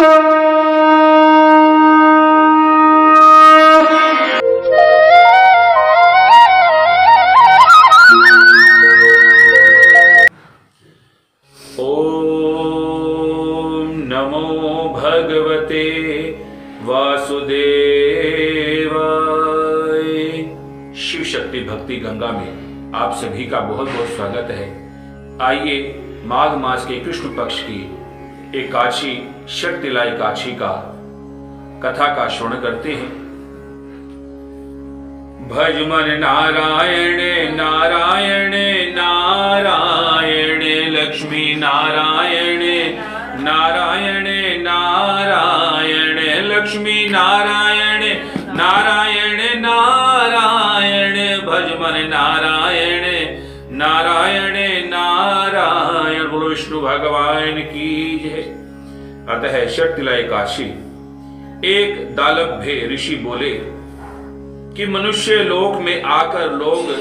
भगवते वासुदेवाय। शिव शक्ति भक्ति गंगा में आप सभी का बहुत बहुत स्वागत है। आइए माघ मास के कृष्ण पक्ष की एकादशी शक्तिला एकादशी का कथा का श्रवण करते हैं। भज मन नारायण नारायण नारायण, लक्ष्मी नारायण नारायण नारायण, लक्ष्मी नारायण नारायण नारायण, भज मन नारायण नारायण नारायण। बोलो विष्णु भगवान की जय। अतः शक्तिला एकादशी। एक दालभ्य ऋषि बोले कि मनुष्य लोक में आकर लोग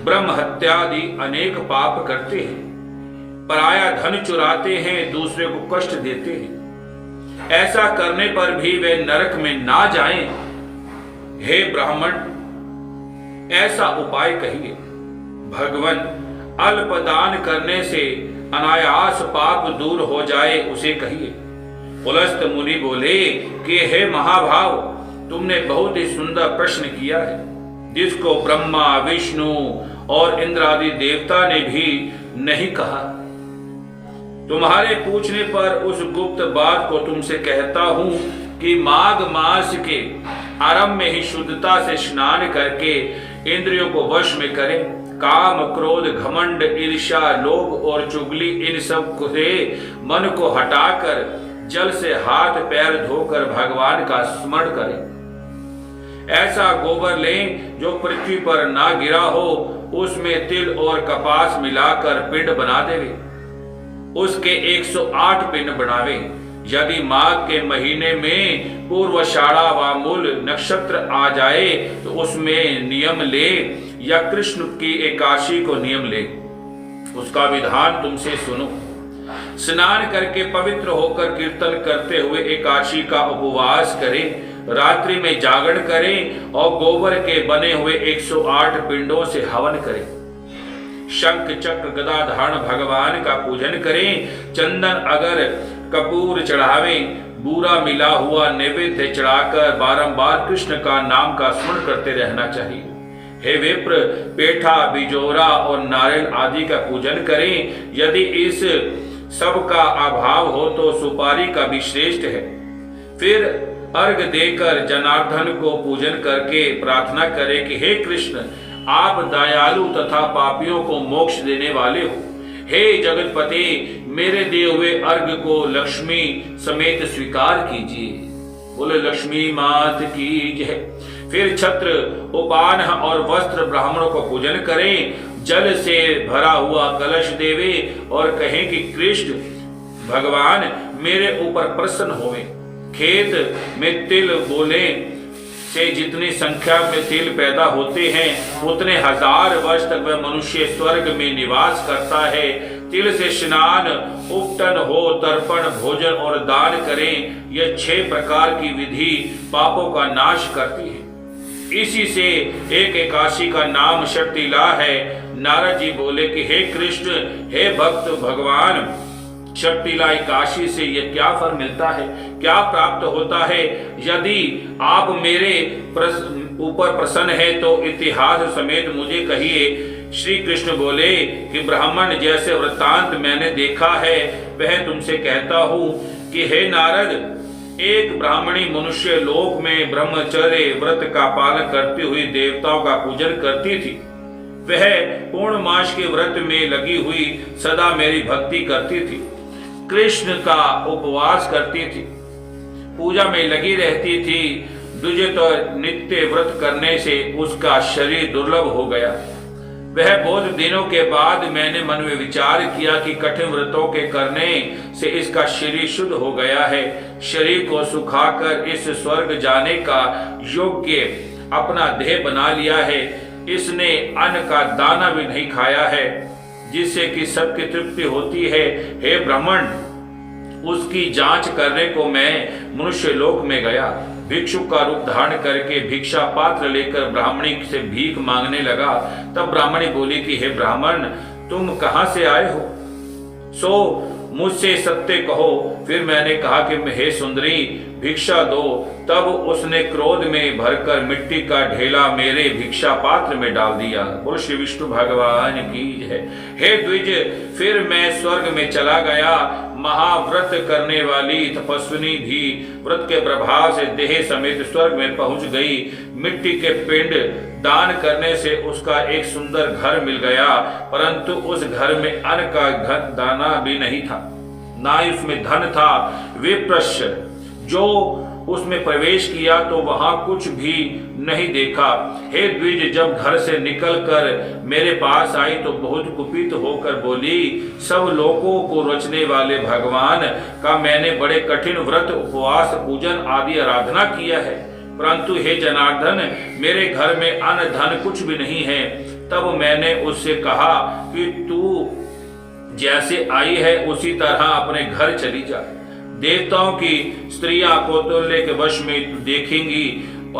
ब्रह्म हत्यादि अनेक पाप करते हैं, पराया धन चुराते हैं, दूसरे को कष्ट देते हैं। ऐसा करने पर भी वे नरक में ना जाएं। हे ब्राह्मण, ऐसा उपाय कहिए। भगवान, अल्प दान करने से अनायास पाप दूर हो जाए, उसे कहिए। पुलस्त मुनि बोले कि हे महाभाव, तुमने बहुत ही सुंदर प्रश्न किया है, जिसको ब्रह्मा विष्णु और इंद्र आदि देवता ने भी नहीं कहा। तुम्हारे पूछने पर उस गुप्त बात को तुमसे कहता हूं कि माघ मास के आरंभ में ही शुद्धता से स्नान करके इंद्रियों को वश में करें। काम क्रोध घमंड ईर्ष्या लोभ और चुगली इन सब से मन को हटाकर जल से हाथ पैर धोकर भगवान का स्मरण करें। ऐसा गोबर लें जो पृथ्वी पर ना गिरा हो, उसमें तिल और कपास मिलाकर पिंड बना देवे। उसके 108 पिंड बनावे। यदि माघ के महीने में पूर्वाषाढ़ा व मूल नक्षत्र आ जाए तो उसमें नियम ले, या कृष्ण की एकादशी को नियम ले। उसका विधान तुमसे सुनो। स्नान करके पवित्र होकर कीर्तन करते हुए एकादशी का उपवास करें, रात्रि में जागरण करें और गोबर के बने हुए 108 पिंडों से हवन करें। शंख चक्र गदा धारण भगवान का पूजन करें। चंदन अगर कपूर चढ़ावें, बूरा मिला हुआ नैवेद्य चढ़ाकर बारंबार कृष्ण का नाम का स्मरण करते रहना चाहिए। हे विप्र, पेठा बिजोरा और नारियल आदि का पूजन करें। यदि इस सब का अभाव हो तो सुपारी का भी श्रेष्ठ है। फिर अर्घ देकर जनार्दन को पूजन करके प्रार्थना करें कि हे कृष्ण, आप दयालु तथा पापियों को मोक्ष देने वाले हो। हे जगतपति, मेरे दिए हुए अर्घ को लक्ष्मी समेत स्वीकार कीजिए। बोले लक्ष्मी मात की जय। फिर छत्र उपान और वस्त्र ब्राह्मणों को पूजन करें। जल से भरा हुआ कलश देवे और कहें कि कृष्ण भगवान मेरे ऊपर प्रसन्न होवे। खेत में तिल बोले से जितनी संख्या में तिल पैदा होते हैं, उतने हजार वर्ष तक वह मनुष्य स्वर्ग में निवास करता है। तिल से स्नान, उपटन हो, तर्पण, भोजन और दान करें। यह 6 प्रकार की विधि पापों का नाश करती है। इसी से एक एकादशी का नाम शक्तिला है। नारद जी बोले कि हे कृष्ण, हे भक्त भगवान, शक्तिला एकादशी से यह क्या फल मिलता है, क्या प्राप्त होता है? यदि आप मेरे ऊपर प्रसन्न है तो इतिहास समेत मुझे कहिए। श्री कृष्ण बोले कि ब्राह्मण जैसे वृत्तांत मैंने देखा है वह तुमसे कहता हूँ कि हे नारद, एक ब्राह्मणी मनुष्य लोक में ब्रह्मचर्य व्रत का पालन करती हुई देवताओं का पूजन करती थी। वह पूर्ण मास के व्रत में लगी हुई सदा मेरी भक्ति करती थी, कृष्ण का उपवास करती थी, पूजा में लगी रहती थी। दूजे तो नित्य व्रत करने से उसका शरीर दुर्लभ हो गया। वह बहुत दिनों के बाद मैंने मन में विचार किया कि कठिन व्रतों के करने से इसका शरीर शुद्ध हो गया है। शरीर को सुखाकर इस स्वर्ग जाने का योग्य अपना देह बना लिया है। इसने अन्न का दाना भी नहीं खाया है, जिससे कि सबकी तृप्ति होती है। हे ब्राह्मण, उसकी जांच करने को मैं मनुष्य लोक में गया। भिक्षु का रूप धारण करके भिक्षा पात्र लेकर ब्राह्मणी से भीख मांगने लगा। तब ब्राह्मणी बोली कि हे ब्राह्मण, तुम कहां से आए हो, सो मुझसे सत्य कहो। फिर मैंने कहा कि हे सुंदरी, भिक्षा दो। तब उसने क्रोध में भरकर मिट्टी का ढेला मेरे भिक्षा पात्र में डाल दिया। बोल श्री विष्णु भगवान की जय। हे द्विज, फिर मैं स्वर्ग में चला गया। महाव्रत करने वाली तपस्विनी भी व्रत के प्रभाव से देह समेत स्वर्ग में पहुंच गई। मिट्टी के पिंड दान करने से उसका एक सुंदर घर मिल गया, परंतु उस घर में अन्न का दाना भी नहीं था, ना ही उसमें धन था। विप्रश्य जो उसमें प्रवेश किया तो वहां कुछ भी नहीं देखा। हे द्विज, जब घर से निकलकर मेरे पास आई तो बहुत कुपित होकर बोली, सब लोगों को रचने वाले भगवान का मैंने बड़े कठिन व्रत, उपवास, पूजन आदि आराधना किया है, परंतु हे जनार्दन, मेरे घर में अन्न धन कुछ भी नहीं है। तब मैंने उससे कहा कि तू जैसे आई है उसी तरह अपने घर चली जा। देवताओं की स्त्रियां कौतूहल के वश में देखेंगी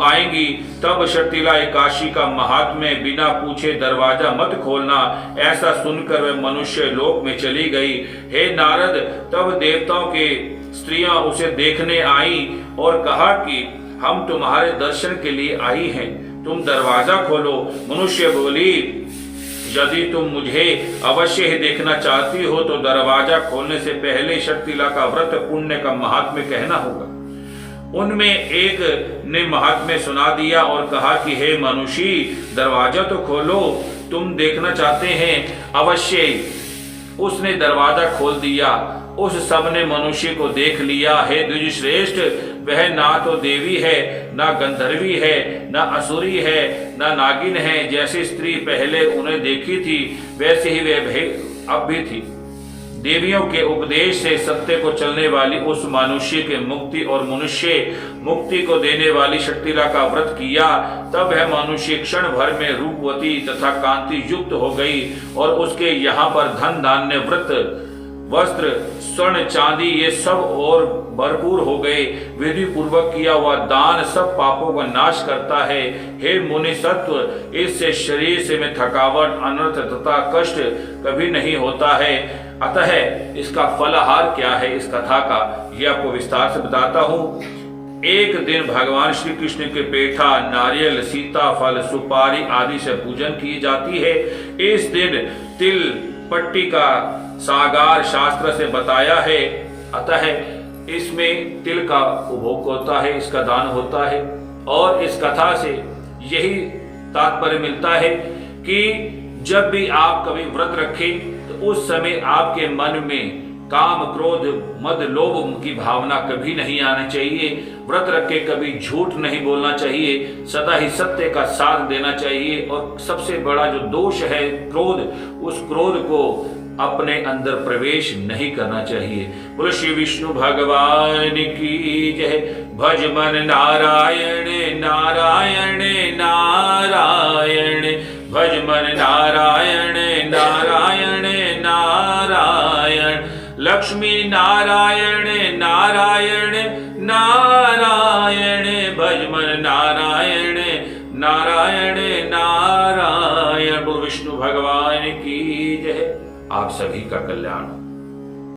आएंगी, तब शर्तिला एकादशी का महात्म्य बिना पूछे दरवाजा मत खोलना। ऐसा सुनकर वह मनुष्य लोक में चली गई। हे नारद, तब देवताओं के स्त्रियां उसे देखने आई और कहा कि हम तुम्हारे दर्शन के लिए आई हैं, तुम दरवाजा खोलो। मनुष्य बोली, यदि तुम मुझे अवश्य ही देखना चाहती हो तो दरवाजा खोलने से पहले शर्तिला का व्रत पुण्य का महात्म्य कहना होगा। उनमें एक ने महात्म्य सुना दिया और कहा कि हे मनुष्य, दरवाजा तो खोलो, तुम देखना चाहते हैं अवश्य। उसने दरवाजा खोल दिया। उस सब ने मनुष्य को देख लिया। हे द्विज श्रेष्ठ, वह ना तो देवी है, ना गंधर्वी है, ना असुरी है, ना नागिन है। जैसी स्त्री पहले उन्हें देखी थी वैसे ही वह अब भी थी। देवियों के उपदेश से सत्य को चलने वाली उस मनुष्य के मुक्ति और मनुष्य मुक्ति को देने वाली शर्तिला का व्रत किया। तब वह मनुष्य क्षण भर में रूपवती तथा कांति युक्त हो गई और उसके यहाँ पर धन धान्य व्रत वस्त्र स्वर्ण चांदी ये सब और भरपूर हो गए। विधि पूर्वक किया हुआ दान सब पापों का नाश करता है। हे मुनि सत्व, इससे शरीर से में थकावट, अनर्थ तथा कष्ट कभी नहीं होता है। अतः इसका फलाहार क्या है, इस कथा का ये आपको विस्तार से बताता हूँ। एक दिन भगवान श्री कृष्ण के पेठा, नारियल, सीताफल, सुपारी आदि से पूजन की जाती है। इस दिन तिल पट्टी का सागार शास्त्र से बताया है, अतः इसमें तिल का उपभोग होता है, इसका दान होता है। और इस कथा से यही तात्पर्य मिलता है कि जब भी आप कभी व्रत रखें तो उस समय आपके मन में काम, क्रोध, मद, लोभ की भावना कभी नहीं आनी चाहिए। व्रत रख के कभी झूठ नहीं बोलना चाहिए, सदा ही सत्य का साथ देना चाहिए। और सबसे बड़ा जो दोष है क्रोध, उस क्रोध को अपने अंदर प्रवेश नहीं करना चाहिए। बोलो श्री विष्णु भगवान की जय। भज मन नारायण नारायण नारायण, भज मन नारायण नारायण नारायण, लक्ष्मी नारायण नारायण नारायण, भज मन नारायण नारायण नारायण। बोलो विष्णु भगवान की जय। आप सभी का कल्याण।